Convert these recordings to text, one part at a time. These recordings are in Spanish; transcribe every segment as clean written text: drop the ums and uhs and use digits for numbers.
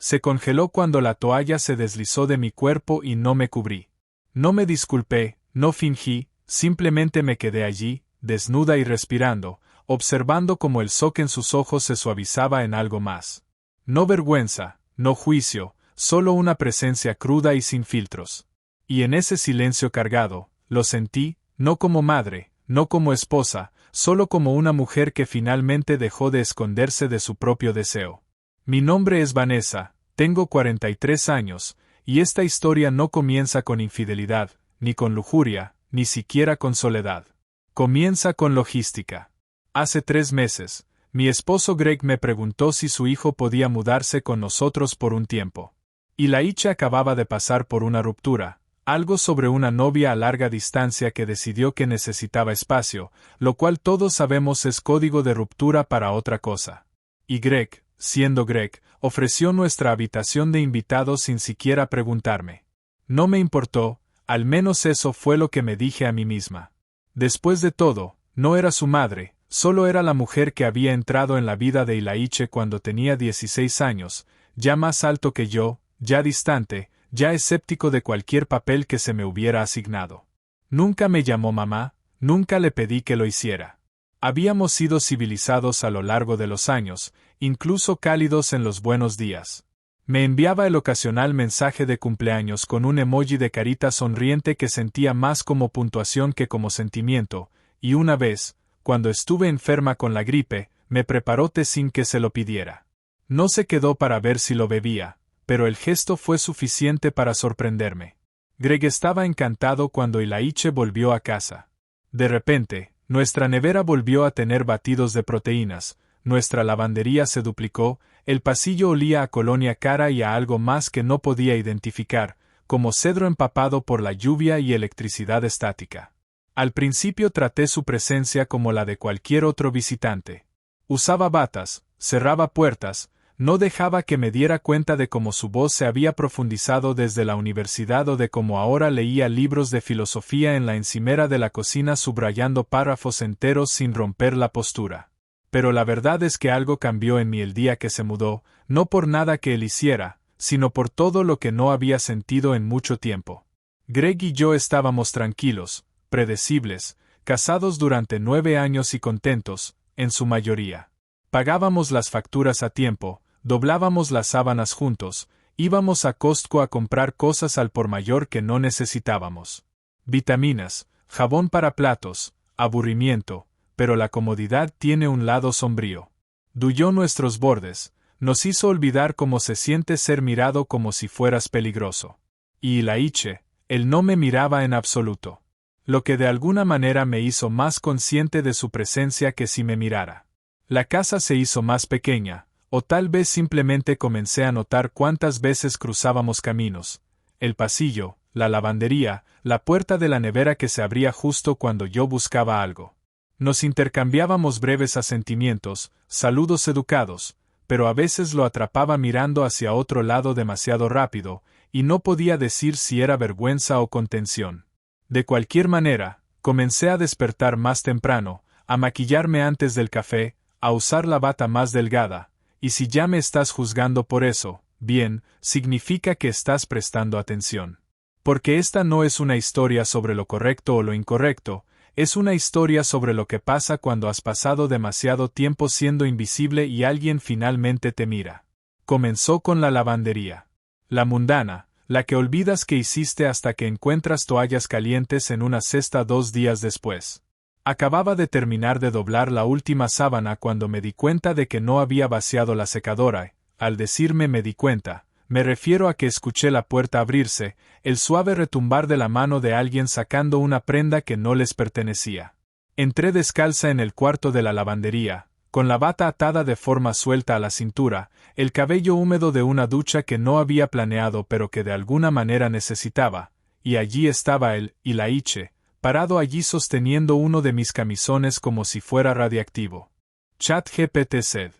Se congeló cuando la toalla se deslizó de mi cuerpo y no me cubrí. No me disculpé, no fingí, simplemente me quedé allí, desnuda y respirando, observando cómo el sol en sus ojos se suavizaba en algo más. No vergüenza, no juicio, solo una presencia cruda y sin filtros. Y en ese silencio cargado, lo sentí, no como madre, no como esposa, solo como una mujer que finalmente dejó de esconderse de su propio deseo. Mi nombre es Vanessa, tengo 43 años, y esta historia no comienza con infidelidad, ni con lujuria, ni siquiera con soledad. Comienza con logística. Hace 3 meses, mi esposo Greg me preguntó si su hijo podía mudarse con nosotros por un tiempo. Y Laiche acababa de pasar por una ruptura, algo sobre una novia a larga distancia que decidió que necesitaba espacio, lo cual todos sabemos es código de ruptura para otra cosa. Y Greg, siendo Greg, ofreció nuestra habitación de invitados sin siquiera preguntarme. No me importó, al menos eso fue lo que me dije a mí misma. Después de todo, no era su madre, solo era la mujer que había entrado en la vida de Laiche cuando tenía 16 años, ya más alto que yo, ya distante, ya escéptico de cualquier papel que se me hubiera asignado. Nunca me llamó mamá, nunca le pedí que lo hiciera. Habíamos sido civilizados a lo largo de los años, incluso cálidos en los buenos días. Me enviaba el ocasional mensaje de cumpleaños con un emoji de carita sonriente que sentía más como puntuación que como sentimiento, y una vez, cuando estuve enferma con la gripe, me preparó té sin que se lo pidiera. No se quedó para ver si lo bebía, pero el gesto fue suficiente para sorprenderme. Greg estaba encantado cuando Laiche volvió a casa. De repente, nuestra nevera volvió a tener batidos de proteínas, nuestra lavandería se duplicó, el pasillo olía a colonia cara y a algo más que no podía identificar, como cedro empapado por la lluvia y electricidad estática. Al principio traté su presencia como la de cualquier otro visitante. Usaba batas, cerraba puertas, no dejaba que me diera cuenta de cómo su voz se había profundizado desde la universidad o de cómo ahora leía libros de filosofía en la encimera de la cocina subrayando párrafos enteros sin romper la postura. Pero la verdad es que algo cambió en mí el día que se mudó, no por nada que él hiciera, sino por todo lo que no había sentido en mucho tiempo. Greg y yo estábamos tranquilos, predecibles, casados durante 9 años y contentos, en su mayoría. Pagábamos las facturas a tiempo, doblábamos las sábanas juntos, íbamos a Costco a comprar cosas al por mayor que no necesitábamos. Vitaminas, jabón para platos, aburrimiento, pero la comodidad tiene un lado sombrío. Duyó nuestros bordes, nos hizo olvidar cómo se siente ser mirado como si fueras peligroso. Y Laiche, él no me miraba en absoluto. Lo que de alguna manera me hizo más consciente de su presencia que si me mirara. La casa se hizo más pequeña, o tal vez simplemente comencé a notar cuántas veces cruzábamos caminos. El pasillo, la lavandería, la puerta de la nevera que se abría justo cuando yo buscaba algo. Nos intercambiábamos breves asentimientos, saludos educados, pero a veces lo atrapaba mirando hacia otro lado demasiado rápido, y no podía decir si era vergüenza o contención. De cualquier manera, comencé a despertar más temprano, a maquillarme antes del café, a usar la bata más delgada, y si ya me estás juzgando por eso, bien, significa que estás prestando atención. Porque esta no es una historia sobre lo correcto o lo incorrecto, es una historia sobre lo que pasa cuando has pasado demasiado tiempo siendo invisible y alguien finalmente te mira. Comenzó con la lavandería. La mundana, la que olvidas que hiciste hasta que encuentras toallas calientes en una cesta 2 días después. Acababa de terminar de doblar la última sábana cuando me di cuenta de que no había vaciado la secadora. Al decirme me di cuenta, me refiero a que escuché la puerta abrirse, el suave retumbar de la mano de alguien sacando una prenda que no les pertenecía. Entré descalza en el cuarto de la lavandería, con la bata atada de forma suelta a la cintura, el cabello húmedo de una ducha que no había planeado pero que de alguna manera necesitaba, y allí estaba él, Laiche, parado allí sosteniendo uno de mis camisones como si fuera radiactivo. ChatGPT said.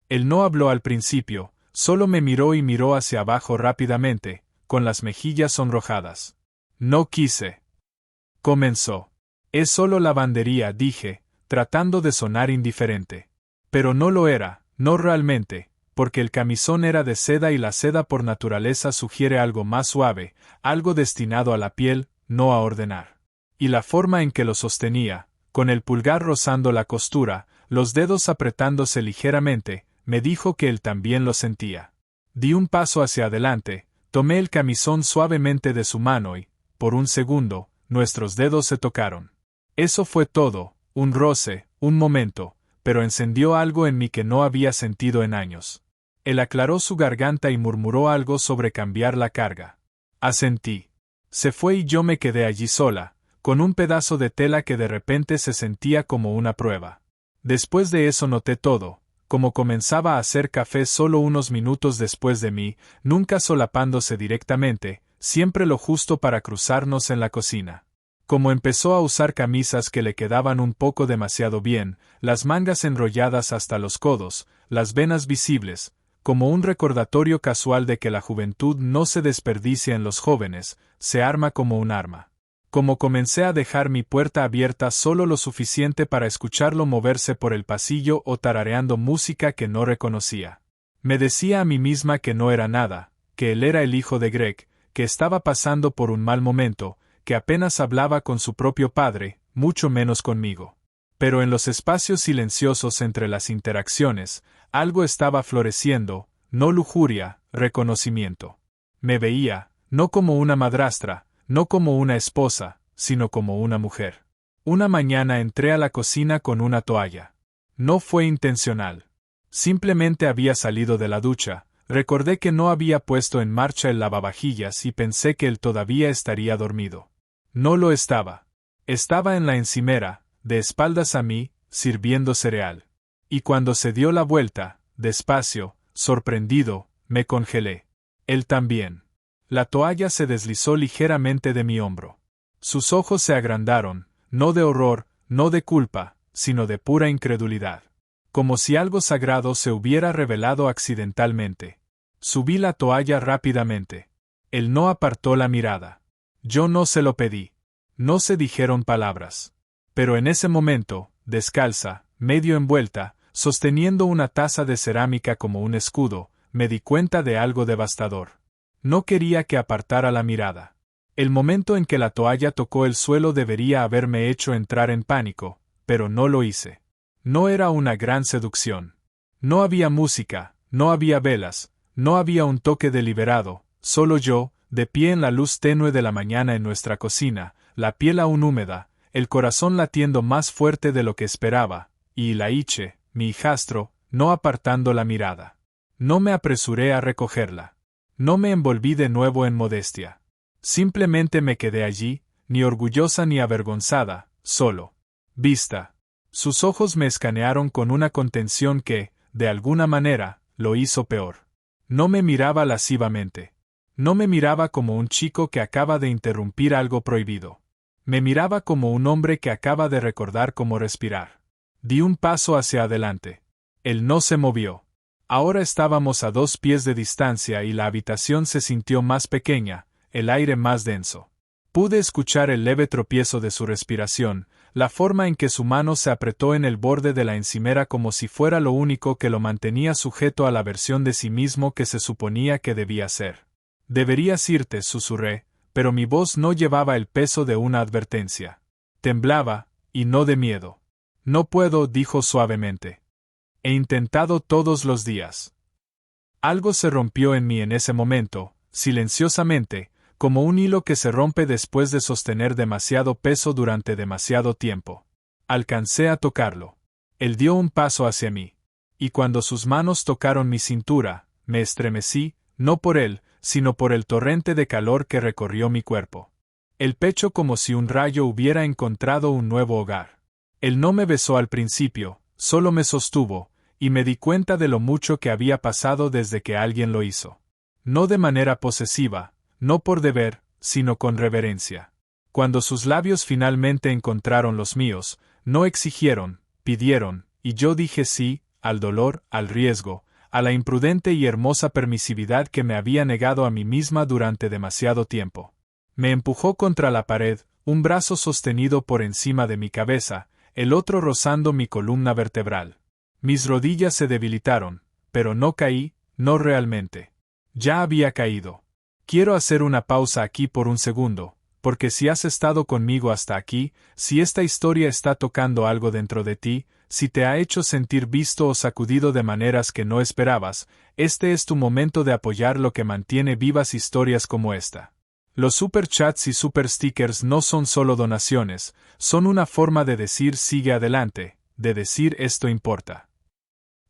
Él no habló al principio, solo me miró y miró hacia abajo rápidamente, con las mejillas sonrojadas. No quise. Comenzó. Es solo lavandería, dije, tratando de sonar indiferente. Pero no lo era, no realmente, porque el camisón era de seda y la seda por naturaleza sugiere algo más suave, algo destinado a la piel, no a ordenar. Y la forma en que lo sostenía, con el pulgar rozando la costura, los dedos apretándose ligeramente, me dijo que él también lo sentía. Di un paso hacia adelante, tomé el camisón suavemente de su mano y, por un segundo, nuestros dedos se tocaron. Eso fue todo, un roce, un momento, pero encendió algo en mí que no había sentido en años. Él aclaró su garganta y murmuró algo sobre cambiar la carga. Asentí. Se fue y yo me quedé allí sola, con un pedazo de tela que de repente se sentía como una prueba. Después de eso noté todo, como comenzaba a hacer café solo unos minutos después de mí, nunca solapándose directamente, siempre lo justo para cruzarnos en la cocina. Como empezó a usar camisas que le quedaban un poco demasiado bien, las mangas enrolladas hasta los codos, las venas visibles, como un recordatorio casual de que la juventud no se desperdicia en los jóvenes, se arma como un arma. Como comencé a dejar mi puerta abierta solo lo suficiente para escucharlo moverse por el pasillo o tarareando música que no reconocía. Me decía a mí misma que no era nada, que él era el hijo de Greg, que estaba pasando por un mal momento, que apenas hablaba con su propio padre, mucho menos conmigo. Pero en los espacios silenciosos entre las interacciones, algo estaba floreciendo, no lujuria, reconocimiento. Me veía, no como una madrastra, no como una esposa, sino como una mujer. Una mañana entré a la cocina con una toalla. No fue intencional. Simplemente había salido de la ducha, recordé que no había puesto en marcha el lavavajillas y pensé que él todavía estaría dormido. No lo estaba. Estaba en la encimera, de espaldas a mí, sirviendo cereal. Y cuando se dio la vuelta, despacio, sorprendido, me congelé. Él también. La toalla se deslizó ligeramente de mi hombro. Sus ojos se agrandaron, no de horror, no de culpa, sino de pura incredulidad. Como si algo sagrado se hubiera revelado accidentalmente. Subí la toalla rápidamente. Él no apartó la mirada. Yo no se lo pedí. No se dijeron palabras. Pero en ese momento, descalza, medio envuelta, sosteniendo una taza de cerámica como un escudo, me di cuenta de algo devastador. No quería que apartara la mirada. El momento en que la toalla tocó el suelo debería haberme hecho entrar en pánico, pero no lo hice. No era una gran seducción. No había música, no había velas, no había un toque deliberado, solo yo, de pie en la luz tenue de la mañana en nuestra cocina, la piel aún húmeda, el corazón latiendo más fuerte de lo que esperaba, y Laiche, mi hijastro, no apartando la mirada. No me apresuré a recogerla. No me envolví de nuevo en modestia. Simplemente me quedé allí, ni orgullosa ni avergonzada, solo. Vista. Sus ojos me escanearon con una contención que, de alguna manera, lo hizo peor. No me miraba lascivamente. No me miraba como un chico que acaba de interrumpir algo prohibido. Me miraba como un hombre que acaba de recordar cómo respirar. Di un paso hacia adelante. Él no se movió. Ahora estábamos a 2 pies de distancia y la habitación se sintió más pequeña, el aire más denso. Pude escuchar el leve tropiezo de su respiración, la forma en que su mano se apretó en el borde de la encimera como si fuera lo único que lo mantenía sujeto a la versión de sí mismo que se suponía que debía ser. Deberías irte, susurré, pero mi voz no llevaba el peso de una advertencia. Temblaba, y no de miedo. No puedo, dijo suavemente. He intentado todos los días. Algo se rompió en mí en ese momento, silenciosamente, como un hilo que se rompe después de sostener demasiado peso durante demasiado tiempo. Alcancé a tocarlo. Él dio un paso hacia mí. Y cuando sus manos tocaron mi cintura, me estremecí, no por él, sino por el torrente de calor que recorrió mi cuerpo. El pecho como si un rayo hubiera encontrado un nuevo hogar. Él no me besó al principio, solo me sostuvo, y me di cuenta de lo mucho que había pasado desde que alguien lo hizo. No de manera posesiva, no por deber, sino con reverencia. Cuando sus labios finalmente encontraron los míos, no exigieron, pidieron, y yo dije sí, al dolor, al riesgo, a la imprudente y hermosa permisividad que me había negado a mí misma durante demasiado tiempo. Me empujó contra la pared, un brazo sostenido por encima de mi cabeza, el otro rozando mi columna vertebral. Mis rodillas se debilitaron, pero no caí, no realmente. Ya había caído. Quiero hacer una pausa aquí por un segundo, porque si has estado conmigo hasta aquí, si esta historia está tocando algo dentro de ti, si te ha hecho sentir visto o sacudido de maneras que no esperabas, este es tu momento de apoyar lo que mantiene vivas historias como esta. Los superchats y super stickers no son solo donaciones, son una forma de decir sigue adelante, de decir esto importa.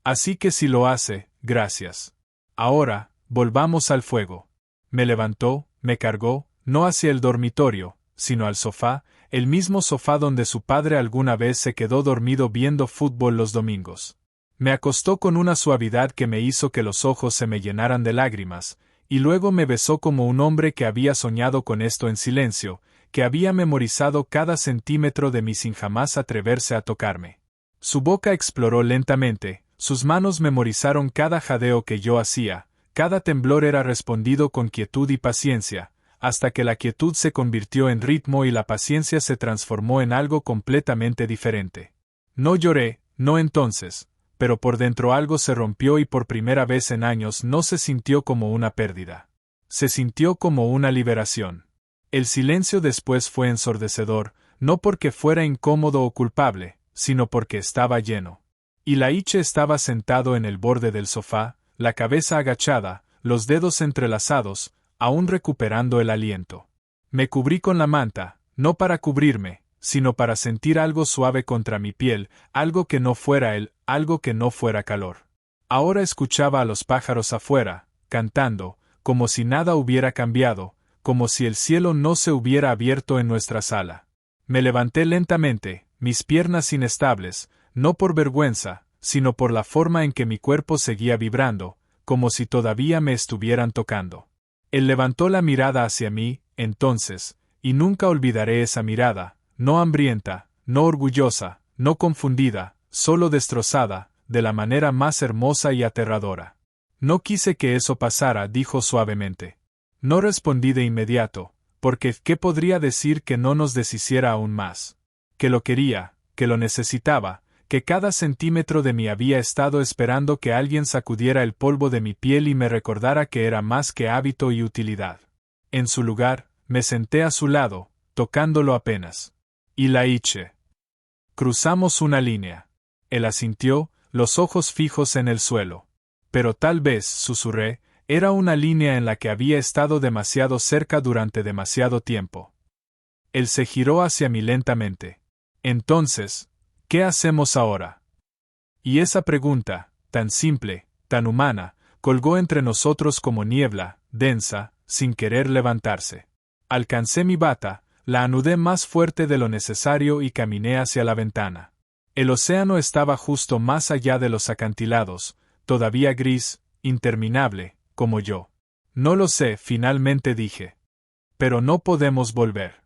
Así que si lo hace, gracias. Ahora, volvamos al fuego. Me levantó, me cargó, no hacia el dormitorio, sino al sofá, el mismo sofá donde su padre alguna vez se quedó dormido viendo fútbol los domingos. Me acostó con una suavidad que me hizo que los ojos se me llenaran de lágrimas, y luego me besó como un hombre que había soñado con esto en silencio, que había memorizado cada centímetro de mí sin jamás atreverse a tocarme. Su boca exploró lentamente, sus manos memorizaron cada jadeo que yo hacía, cada temblor era respondido con quietud y paciencia, hasta que la quietud se convirtió en ritmo y la paciencia se transformó en algo completamente diferente. No lloré, no entonces, pero por dentro algo se rompió y por primera vez en años no se sintió como una pérdida. Se sintió como una liberación. El silencio después fue ensordecedor, no porque fuera incómodo o culpable, sino porque estaba lleno. Y Laiche estaba sentado en el borde del sofá, la cabeza agachada, los dedos entrelazados, aún recuperando el aliento. Me cubrí con la manta, no para cubrirme, sino para sentir algo suave contra mi piel, algo que no fuera él, algo que no fuera calor. Ahora escuchaba a los pájaros afuera, cantando, como si nada hubiera cambiado, como si el cielo no se hubiera abierto en nuestra sala. Me levanté lentamente, mis piernas inestables, no por vergüenza, sino por la forma en que mi cuerpo seguía vibrando, como si todavía me estuvieran tocando. Él levantó la mirada hacia mí, entonces, y nunca olvidaré esa mirada, no hambrienta, no orgullosa, no confundida, solo destrozada, de la manera más hermosa y aterradora. No quise que eso pasara, dijo suavemente. No respondí de inmediato, porque ¿qué podría decir que no nos deshiciera aún más? Que lo quería, que lo necesitaba, que cada centímetro de mí había estado esperando que alguien sacudiera el polvo de mi piel y me recordara que era más que hábito y utilidad. En su lugar, me senté a su lado, tocándolo apenas. Y Laiche. Cruzamos una línea. Él asintió, los ojos fijos en el suelo. Pero tal vez, susurré, era una línea en la que había estado demasiado cerca durante demasiado tiempo. Él se giró hacia mí lentamente. Entonces, ¿qué hacemos ahora? Y esa pregunta, tan simple, tan humana, colgó entre nosotros como niebla, densa, sin querer levantarse. Alcancé mi bata, la anudé más fuerte de lo necesario y caminé hacia la ventana. El océano estaba justo más allá de los acantilados, todavía gris, interminable, como yo. No lo sé, finalmente dije. Pero no podemos volver.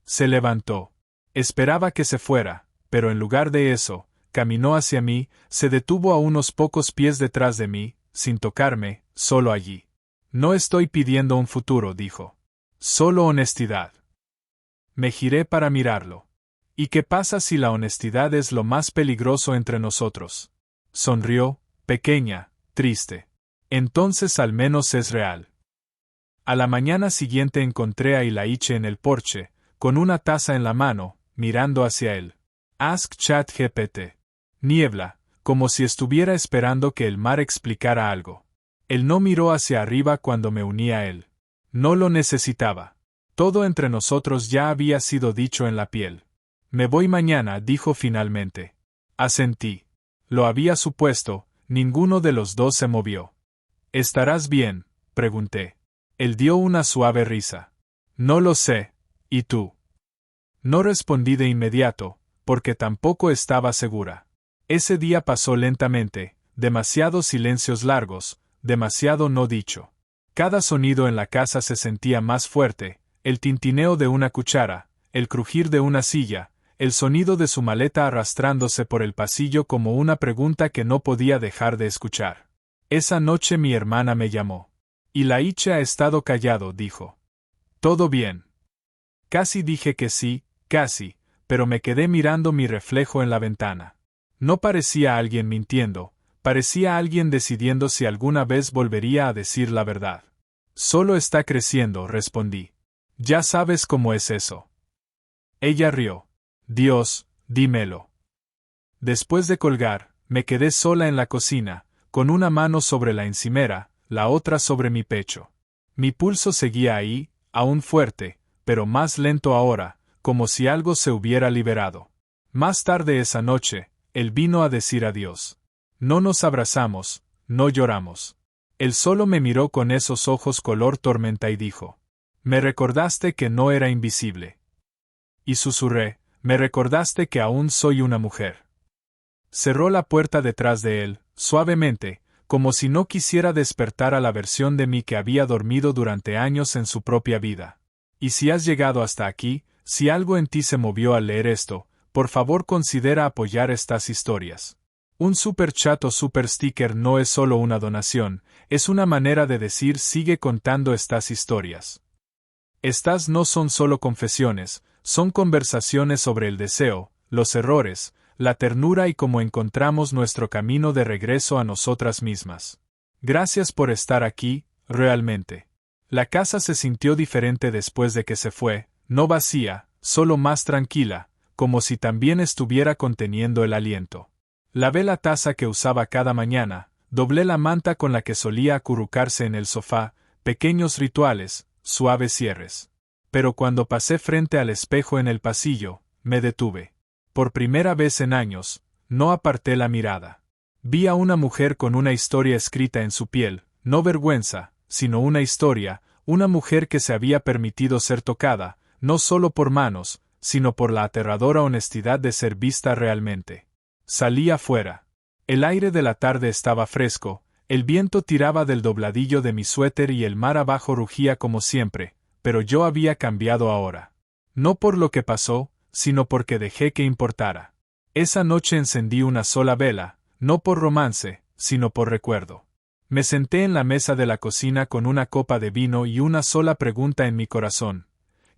Se levantó. Esperaba que se fuera, pero en lugar de eso, caminó hacia mí, se detuvo a unos pocos pies detrás de mí, sin tocarme, solo allí. No estoy pidiendo un futuro, dijo. Solo honestidad. Me giré para mirarlo. ¿Y qué pasa si la honestidad es lo más peligroso entre nosotros? Sonrió, pequeña, triste. Entonces al menos es real. A la mañana siguiente encontré a Laiche en el porche, con una taza en la mano, mirando hacia él. Ask ChatGPT. Niebla, como si estuviera esperando que el mar explicara algo. Él no miró hacia arriba cuando me uní a él. No lo necesitaba. Todo entre nosotros ya había sido dicho en la piel. Me voy mañana, dijo finalmente. Asentí. Lo había supuesto, ninguno de los dos se movió. ¿Estarás bien?, pregunté. Él dio una suave risa. No lo sé, ¿y tú? No respondí de inmediato, porque tampoco estaba segura. Ese día pasó lentamente, demasiados silencios largos, demasiado no dicho. Cada sonido en la casa se sentía más fuerte, el tintineo de una cuchara, el crujir de una silla, el sonido de su maleta arrastrándose por el pasillo como una pregunta que no podía dejar de escuchar. Esa noche mi hermana me llamó. Y Laiche ha estado callado, dijo. ¿Todo bien? Casi dije que sí, casi, pero me quedé mirando mi reflejo en la ventana. No parecía alguien mintiendo, Parecía alguien decidiendo si alguna vez volvería a decir la verdad. Solo está creciendo, respondí. Ya sabes cómo es eso. Ella rió. Dios, dímelo. Después de colgar, me quedé sola en la cocina, con una mano sobre la encimera, la otra sobre mi pecho. Mi pulso seguía ahí, aún fuerte, pero más lento ahora, como si algo se hubiera liberado. Más tarde esa noche, él vino a decir adiós. No nos abrazamos, no lloramos. Él solo me miró con esos ojos color tormenta y dijo: me recordaste que no era invisible. Y susurré: me recordaste que aún soy una mujer. Cerró la puerta detrás de él, suavemente, como si no quisiera despertar a la versión de mí que había dormido durante años en su propia vida. Y si has llegado hasta aquí, si algo en ti se movió al leer esto, por favor considera apoyar estas historias. Un super chat o super sticker no es solo una donación, es una manera de decir sigue contando estas historias. Estas no son solo confesiones, son conversaciones sobre el deseo, los errores, la ternura y cómo encontramos nuestro camino de regreso a nosotras mismas. Gracias por estar aquí, realmente. La casa se sintió diferente después de que se fue, no vacía, solo más tranquila, como si también estuviera conteniendo el aliento. Lavé la taza que usaba cada mañana, doblé la manta con la que solía acurrucarse en el sofá, pequeños rituales, suaves cierres. Pero cuando pasé frente al espejo en el pasillo, me detuve. Por primera vez en años, no aparté la mirada. Vi a una mujer con una historia escrita en su piel, no vergüenza, sino una historia, una mujer que se había permitido ser tocada, no solo por manos, sino por la aterradora honestidad de ser vista realmente. Salí afuera. El aire de la tarde estaba fresco, el viento tiraba del dobladillo de mi suéter y el mar abajo rugía como siempre, pero yo había cambiado ahora. No por lo que pasó, sino porque dejé que importara. Esa noche encendí una sola vela, no por romance, sino por recuerdo. Me senté en la mesa de la cocina con una copa de vino y una sola pregunta en mi corazón.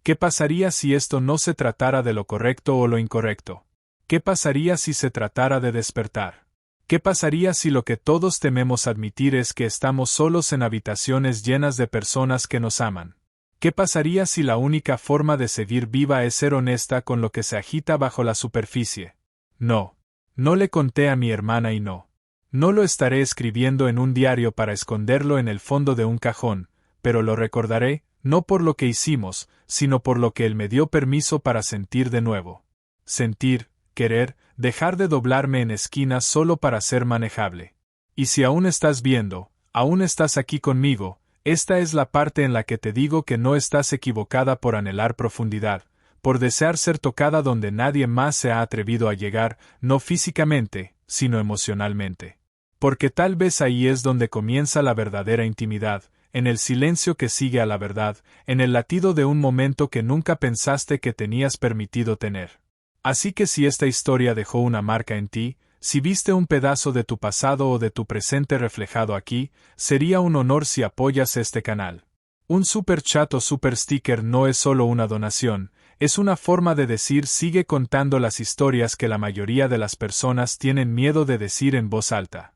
¿Qué pasaría si esto no se tratara de lo correcto o lo incorrecto? ¿Qué pasaría si se tratara de despertar? ¿Qué pasaría si lo que todos tememos admitir es que estamos solos en habitaciones llenas de personas que nos aman? ¿Qué pasaría si la única forma de seguir viva es ser honesta con lo que se agita bajo la superficie? No. No le conté a mi hermana y no. No lo estaré escribiendo en un diario para esconderlo en el fondo de un cajón, pero lo recordaré, no por lo que hicimos, sino por lo que él me dio permiso para sentir de nuevo. Sentir, querer, dejar de doblarme en esquinas solo para ser manejable. Y si aún estás viendo, aún estás aquí conmigo, esta es la parte en la que te digo que no estás equivocada por anhelar profundidad, por desear ser tocada donde nadie más se ha atrevido a llegar, no físicamente, sino emocionalmente. Porque tal vez ahí es donde comienza la verdadera intimidad, en el silencio que sigue a la verdad, en el latido de un momento que nunca pensaste que tenías permitido tener. Así que si esta historia dejó una marca en ti, si viste un pedazo de tu pasado o de tu presente reflejado aquí, sería un honor si apoyas este canal. Un super chat o super sticker no es solo una donación, es una forma de decir sigue contando las historias que la mayoría de las personas tienen miedo de decir en voz alta.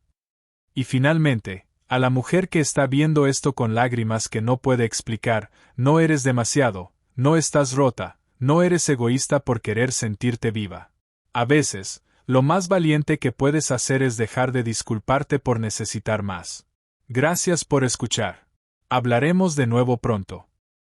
Y finalmente, a la mujer que está viendo esto con lágrimas que no puede explicar, no eres demasiado, no estás rota, no eres egoísta por querer sentirte viva. A veces, lo más valiente que puedes hacer es dejar de disculparte por necesitar más. Gracias por escuchar. Hablaremos de nuevo pronto.